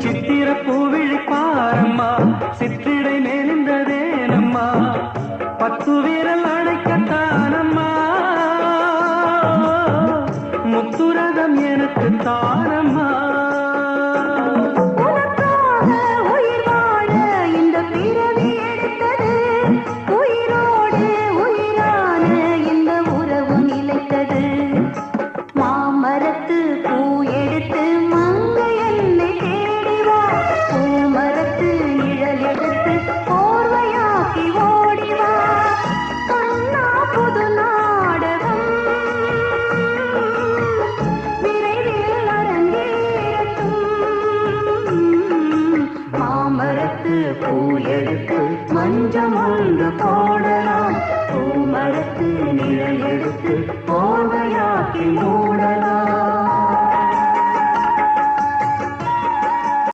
சித்திர பூவிழி பாரம்மா சிற்றிடை மேலிந்ததேனம்மா பத்து வீரல் அடைக்கத்தானம்மா முத்துரதம் எனக்கு தானம்மா பூ எடுத்து மஞ்சம் ஒன்று போடலாம் பூமரத்து நிழல் எடுத்து போர்வையாக்கி மூடலாம்